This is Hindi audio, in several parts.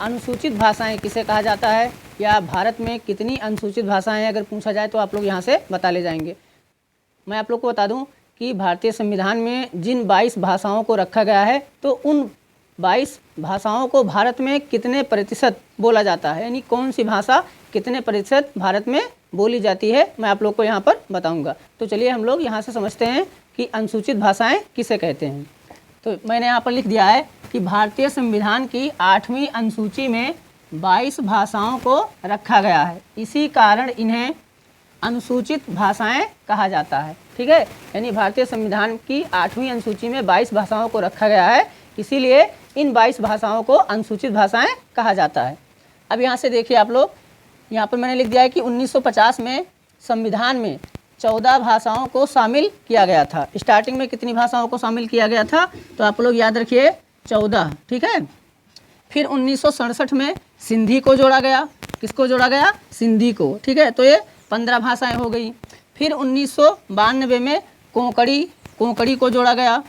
अनुसूचित भाषाएं किसे कहा जाता है, या भारत में कितनी अनुसूचित भाषाएं हैं, अगर पूछा जाए तो आप लोग यहाँ से बता ले जाएंगे। मैं आप लोग को बता दूं कि भारतीय संविधान में जिन 22 भाषाओं को रखा गया है, तो उन 22 भाषाओं को भारत में कितने प्रतिशत बोला जाता है, यानी कौन सी भाषा कितने प्रतिशत भारत में बोली जाती है, मैं आप लोग को यहाँ पर बताऊँगा। तो चलिए हम लोग यहाँ से समझते हैं कि अनुसूचित भाषाएँ किसे कहते हैं। तो मैंने यहाँ पर लिख दिया है कि भारतीय संविधान की 8वीं अनुसूची में 22 भाषाओं को रखा गया है, इसी कारण इन्हें अनुसूचित भाषाएं कहा जाता है। ठीक है, यानी भारतीय संविधान की 8वीं अनुसूची में 22 भाषाओं को रखा गया है, इसीलिए इन 22 भाषाओं को अनुसूचित भाषाएं कहा जाता है। अब यहाँ से देखिए आप लोग, यहाँ पर मैंने लिख दिया है कि 1950 में संविधान में 14 भाषाओं को शामिल किया गया था। स्टार्टिंग में कितनी भाषाओं को शामिल किया गया था, तो आप लोग याद रखिए 14। ठीक है, फिर 1967 में सिंधी को जोड़ा गया। किसको जोड़ा गया? सिंधी को। ठीक है, तो ये 15 भाषाएं हो गई। फिर 1992 में कोंकणी को जोड़ा गया,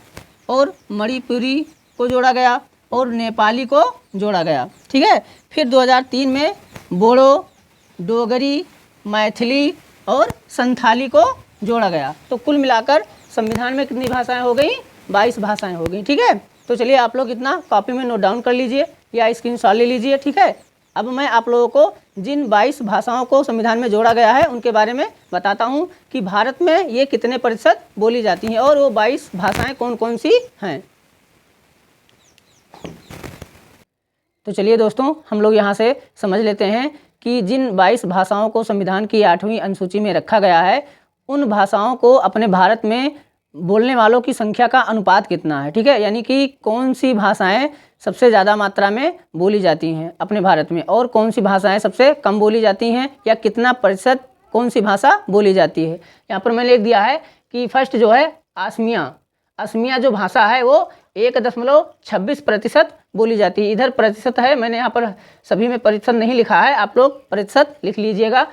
और मणिपुरी को जोड़ा गया, और नेपाली को जोड़ा गया। ठीक है, फिर 2003 में बोडो, डोगरी, मैथिली और संथाली को जोड़ा गया। तो कुल मिलाकर संविधान में कितनी भाषाएं हो गई? 22 भाषाएं हो गई। ठीक है, तो चलिए आप लोग इतना कॉपी में नोट डाउन कर लीजिए या स्क्रीनशॉट ले लीजिए। ठीक है, अब मैं आप लोगों को जिन 22 भाषाओं को संविधान में जोड़ा गया है उनके बारे में बताता हूं कि भारत में ये कितने प्रतिशत बोली जाती हैं, और वो 22 भाषाएं कौन कौन सी हैं। तो चलिए दोस्तों, हम लोग यहाँ से समझ लेते हैं कि जिन 22 भाषाओं को संविधान की 8वीं अनुसूची में रखा गया है, उन भाषाओं को अपने भारत में बोलने वालों की संख्या का अनुपात कितना है। ठीक है, यानी कि कौन सी भाषाएं सबसे ज़्यादा मात्रा में बोली जाती हैं अपने भारत में, और कौन सी भाषाएं सबसे कम बोली जाती हैं, या कितना प्रतिशत कौन सी भाषा बोली जाती है। यहाँ पर मैंने लिख दिया है कि फर्स्ट जो है असमिया जो भाषा है वो 1.26% बोली जाती है। इधर प्रतिशत है, मैंने यहाँ पर सभी में प्रतिशत नहीं लिखा है, आप लोग प्रतिशत लिख लीजिएगा।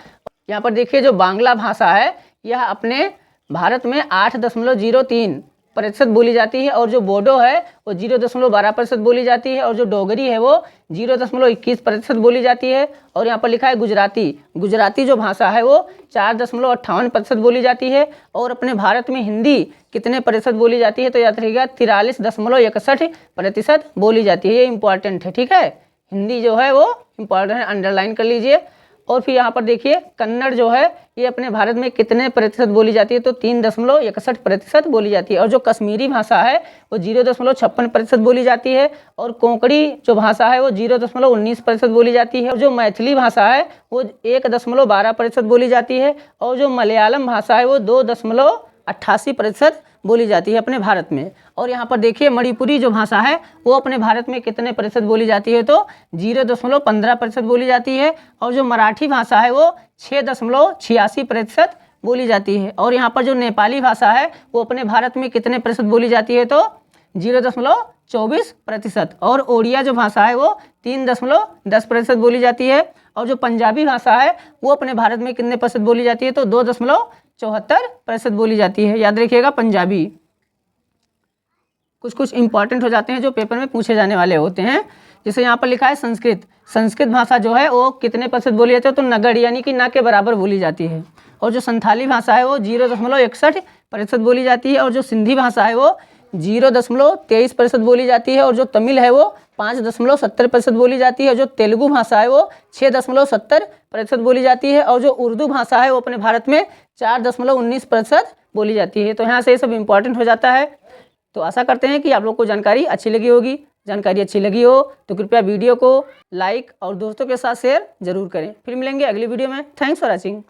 यहाँ पर देखिए जो बांग्ला भाषा है यह अपने भारत में 8.03% बोली जाती है, और जो बोडो है वो 0.12% बोली जाती है, और जो डोगरी है वो 0.21% बोली जाती है। और यहाँ पर लिखा है गुजराती जो भाषा है वो 4.58% बोली जाती है। और अपने भारत में हिंदी कितने प्रतिशत बोली जाती है, तो याद रखिएगा 43.61% बोली जाती है। ये इंपॉर्टेंट है। ठीक है, हिंदी जो है वो इंपॉर्टेंट है, अंडरलाइन कर लीजिए। और फिर यहाँ पर देखिए कन्नड़ जो है ये अपने भारत में कितने प्रतिशत बोली जाती है, तो 3.61% बोली जाती है। और जो कश्मीरी भाषा है वो 0.56% बोली जाती है। और कोंकणी जो भाषा है वो 0.19% बोली जाती है। और जो मैथिली भाषा है वो 1.12% बोली जाती है। और जो मलयालम भाषा है वो 2.88% बोली जाती है अपने भारत में। और यहाँ पर देखिए मणिपुरी जो भाषा है वो अपने भारत में कितने प्रतिशत बोली जाती है, तो 0.15% बोली जाती है। और जो मराठी भाषा है वो 6.86% बोली जाती है। और यहाँ पर जो नेपाली भाषा है वो अपने भारत में कितने प्रतिशत बोली जाती है, तो 0.24%। और ओडिया जो भाषा है वो 3.10% बोली जाती है। और जो पंजाबी भाषा है वो अपने भारत में कितने प्रतिशत बोली जाती है, तो 2.74% बोली जाती है। याद रखिएगा पंजाबी। कुछ इंपॉर्टेंट हो जाते हैं जो पेपर में पूछे जाने वाले होते हैं। जैसे यहाँ पर लिखा है संस्कृत भाषा जो है वो कितने प्रतिशत बोली जाती है, तो नगड़ यानी कि ना के बराबर बोली जाती है। और जो संथाली भाषा है वो 0.61% बोली जाती है। और जो सिंधी भाषा है वो 0.23% बोली जाती है। और जो तमिल है वो 5.70% बोली जाती है। जो तेलुगु भाषा है वो 6.70% बोली जाती है। और जो उर्दू भाषा है वो अपने भारत में 4.19% बोली जाती है। तो यहाँ से ये सब इंपॉर्टेंट हो जाता है। तो आशा करते हैं कि आप लोग को जानकारी अच्छी लगी होगी। जानकारी अच्छी लगी हो तो कृपया वीडियो को लाइक और दोस्तों के साथ शेयर जरूर करें। फिर मिलेंगे अगली वीडियो में। Thanks for watching.